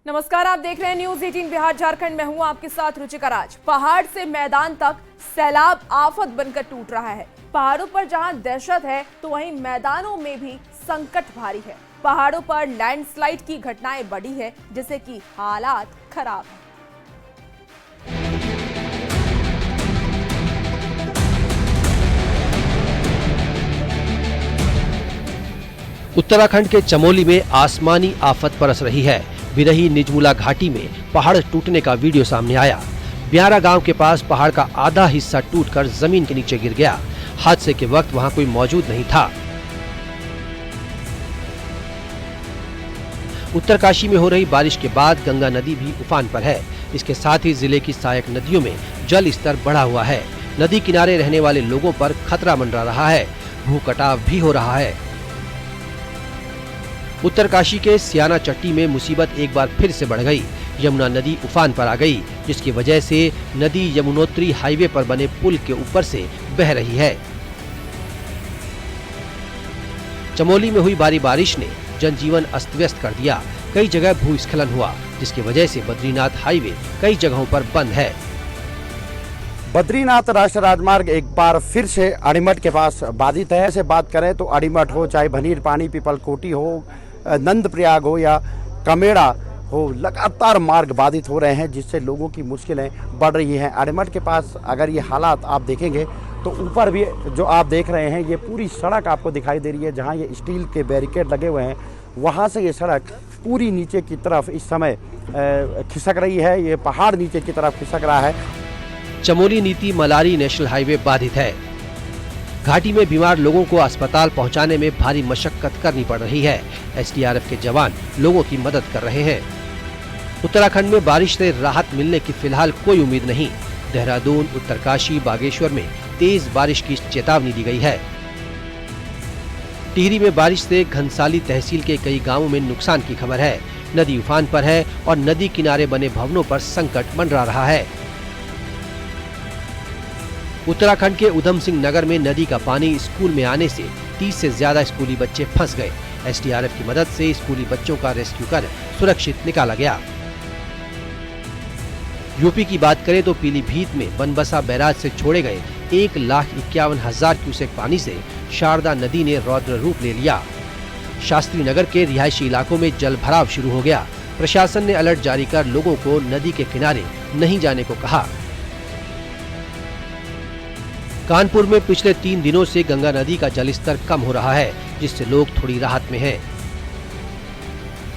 नमस्कार, आप देख रहे हैं न्यूज 18 बिहार झारखंड। मैं हूं आपके साथ रुचिका राज। पहाड़ से मैदान तक सैलाब आफत बनकर टूट रहा है। पहाड़ों पर जहां दहशत है तो वहीं मैदानों में भी संकट भारी है। पहाड़ों पर लैंडस्लाइड की घटनाएं बढ़ी है, जिससे कि हालात खराब है। उत्तराखंड के चमोली में आसमानी आफत बरस रही है। बिरही निजमुला घाटी में पहाड़ टूटने का वीडियो सामने आया। ब्यारा गांव के पास पहाड़ का आधा हिस्सा टूटकर जमीन के नीचे गिर गया। हादसे के वक्त वहां कोई मौजूद नहीं था। उत्तरकाशी में हो रही बारिश के बाद गंगा नदी भी उफान पर है। इसके साथ ही जिले की सहायक नदियों में जल स्तर बढ़ा हुआ है। नदी किनारे रहने वाले लोगों पर खतरा मंडरा रहा है। भू कटाव भी हो रहा है। उत्तरकाशी के सियाना चट्टी में मुसीबत एक बार फिर से बढ़ गई। यमुना नदी उफान पर आ गई, जिसकी वजह से नदी यमुनोत्री हाईवे पर बने पुल के ऊपर से बह रही है। चमोली में हुई भारी बारिश ने जनजीवन अस्त व्यस्त कर दिया। कई जगह भूस्खलन हुआ, जिसकी वजह से बद्रीनाथ हाईवे कई जगहों पर बंद है। बद्रीनाथ राष्ट्रीय राजमार्ग एक बार फिर से अड़ीमठ के पास बाधित है। से बात करें तो अड़ीमठ हो, चाहे भनीर पानी, पीपलकोटी हो, नंदप्रयाग हो या कमेड़ा हो, लगातार मार्ग बाधित हो रहे हैं, जिससे लोगों की मुश्किलें बढ़ रही हैं। अड़ीमठ के पास अगर ये हालात आप देखेंगे तो ऊपर भी जो आप देख रहे हैं, ये पूरी सड़क आपको दिखाई दे रही है। जहाँ ये स्टील के बैरिकेड लगे हुए हैं, वहाँ से ये सड़क पूरी नीचे की तरफ इस समय खिसक रही है। ये पहाड़ नीचे की तरफ खिसक रहा है। चमोली नीति मलारी नेशनल हाईवे बाधित है। घाटी में बीमार लोगों को अस्पताल पहुंचाने में भारी मशक्कत करनी पड़ रही है। एसडीआरएफ के जवान लोगों की मदद कर रहे हैं। उत्तराखंड में बारिश से राहत मिलने की फिलहाल कोई उम्मीद नहीं। देहरादून, उत्तरकाशी, बागेश्वर में तेज बारिश की चेतावनी दी गई है। टिहरी में बारिश से घनसाली तहसील के कई गांवों में नुकसान की खबर है। नदी उफान पर है और नदी किनारे बने भवनों पर संकट मंडरा रहा है। उत्तराखंड के उधम सिंह नगर में नदी का पानी स्कूल में आने से 30 से ज्यादा स्कूली बच्चे फंस गए। एसडीआरएफ की मदद से स्कूली बच्चों का रेस्क्यू कर सुरक्षित निकाला गया। यूपी की बात करें तो पीलीभीत में बनबसा बैराज से छोड़े गए 1,51,000 क्यूसेक पानी से शारदा नदी ने रौद्र रूप ले लिया। शास्त्री नगर के रिहायशी इलाकों में जल भराव शुरू हो गया। प्रशासन ने अलर्ट जारी कर लोगों को नदी के किनारे नहीं जाने को कहा। कानपुर में पिछले 3 दिनों से गंगा नदी का जलस्तर कम हो रहा है, जिससे लोग थोड़ी राहत में हैं।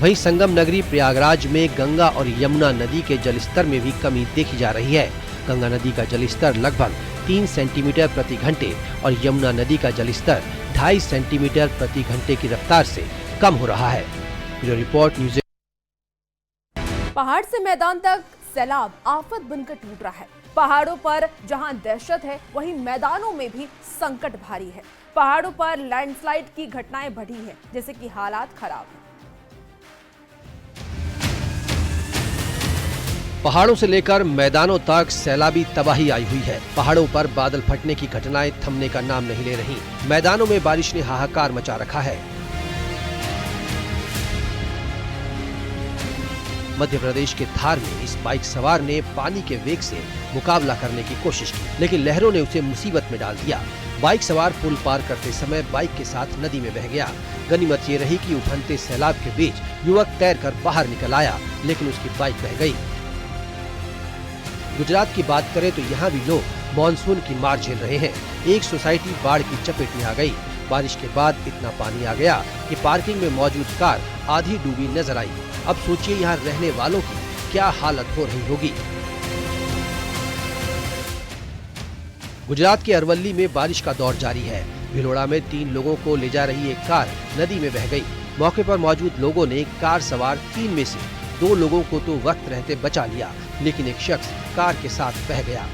वहीं संगम नगरी प्रयागराज में गंगा और यमुना नदी के जलस्तर में भी कमी देखी जा रही है। गंगा नदी का जलस्तर लगभग 3 सेंटीमीटर प्रति घंटे और यमुना नदी का जलस्तर 2.5 सेंटीमीटर प्रति घंटे की रफ्तार से कम हो रहा है। Bureau report news. पहाड़ से मैदान तक सैलाब आफत बनकर टूट रहा है। पहाड़ों पर जहां दहशत है, वहीं मैदानों में भी संकट भारी है। पहाड़ों पर लैंडस्लाइड की घटनाएं बढ़ी है, जैसे कि हालात खराब है। पहाड़ों से लेकर मैदानों तक सैलाबी तबाही आई हुई है। पहाड़ों पर बादल फटने की घटनाएं थमने का नाम नहीं ले रही। मैदानों में बारिश ने हाहाकार मचा रखा है। मध्य प्रदेश के धार में इस बाइक सवार ने पानी के वेग से मुकाबला करने की कोशिश की, लेकिन लहरों ने उसे मुसीबत में डाल दिया। बाइक सवार पुल पार करते समय बाइक के साथ नदी में बह गया। गनीमत ये रही कि उफनते सैलाब के बीच युवक तैरकर बाहर निकल आया, लेकिन उसकी बाइक बह गई। गुजरात की बात करें तो यहाँ भी लोग मानसून की मार झेल रहे हैं। एक सोसाइटी बाढ़ की चपेट में आ गई। बारिश के बाद इतना पानी आ गया कि पार्किंग में मौजूद कार आधी डूबी नजर आई। अब सोचिए यहाँ रहने वालों की क्या हालत हो रही होगी। गुजरात के अरवली में बारिश का दौर जारी है। भिलोड़ा में 3 लोगों को ले जा रही एक कार नदी में बह गई। मौके पर मौजूद लोगों ने कार सवार 3 में से 2 लोगों को तो वक्त रहते बचा लिया, लेकिन एक शख्स कार के साथ बह गया।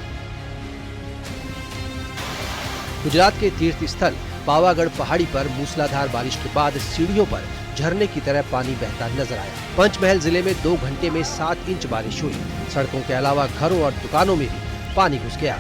गुजरात के तीर्थ स्थल पावागढ़ पहाड़ी पर मूसलाधार बारिश के बाद सीढ़ियों पर झरने की तरह पानी बहता नजर आया। पंचमहल जिले में 2 घंटे में 7 इंच बारिश हुई। सड़कों के अलावा घरों और दुकानों में भी पानी घुस गया।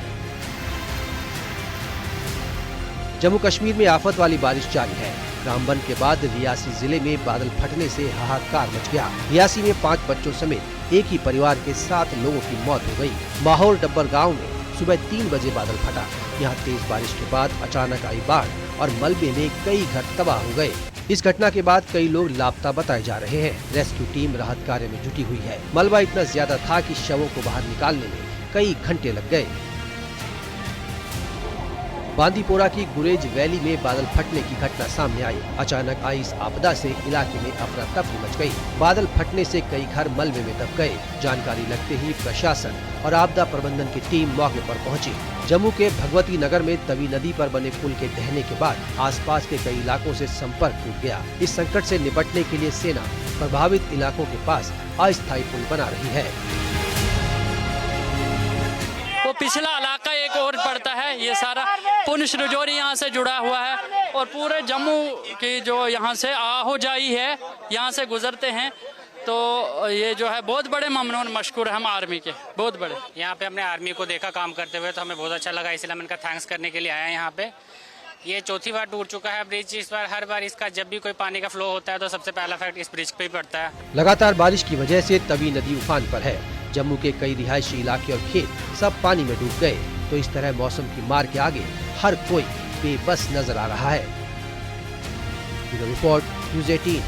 जम्मू कश्मीर में आफत वाली बारिश जारी है। रामबन के बाद रियासी जिले में बादल फटने से हाहाकार मच गया। रियासी में 5 बच्चों समेत एक ही परिवार के 7 लोगों की मौत हो गई। माहौल डब्बर गांव में सुबह 3 बजे बादल फटा। यहां तेज बारिश के बाद अचानक आई बाढ़ और मलबे में कई घर तबाह हो गए। इस घटना के बाद कई लोग लापता बताए जा रहे हैं। रेस्क्यू टीम राहत कार्य में जुटी हुई है। मलबा इतना ज्यादा था कि शवों को बाहर निकालने में कई घंटे लग गए। बांदीपोरा की गुरेज वैली में बादल फटने की घटना सामने आई। अचानक आई इस आपदा से इलाके में अफरा तफरी मच गई। बादल फटने से कई घर मलबे में दब गए। जानकारी लगते ही प्रशासन और आपदा प्रबंधन की टीम मौके पर पहुंची। जम्मू के भगवती नगर में तवी नदी पर बने पुल के ढहने के बाद आसपास के कई इलाकों से संपर्क टूट गया। इस संकट से निपटने के लिए सेना प्रभावित इलाकों के पास अस्थायी पुल बना रही है। वो पिछला इलाका एक और पड़ता है, ये सारा पुंछ रजौरी यहाँ से जुड़ा हुआ है और पूरे जम्मू की जो यहाँ से आहोजाई है यहाँ से गुजरते हैं। तो ये जो है बहुत बड़े ममनून मशकूर है हम आर्मी के, बहुत बड़े। यहाँ पे हमने आर्मी को देखा काम करते हुए तो हमें बहुत अच्छा लगा, इसलिए हम इनका थैंक्स करने के लिए आए हैं यहाँ पे। ये चौथी बार टूट चुका है ब्रिज। इस बार हर बार इसका जब भी कोई पानी का फ्लो होता है तो सबसे पहला इफेक्ट इस ब्रिज पे ही पड़ता है। लगातार बारिश की वजह से तवी नदी उफान पर है। जम्मू के कई रिहायशी इलाके और खेत सब पानी में डूब गए। तो इस तरह मौसम की मार के आगे हर कोई बेबस नजर आ रहा है। Bureau report, news 18।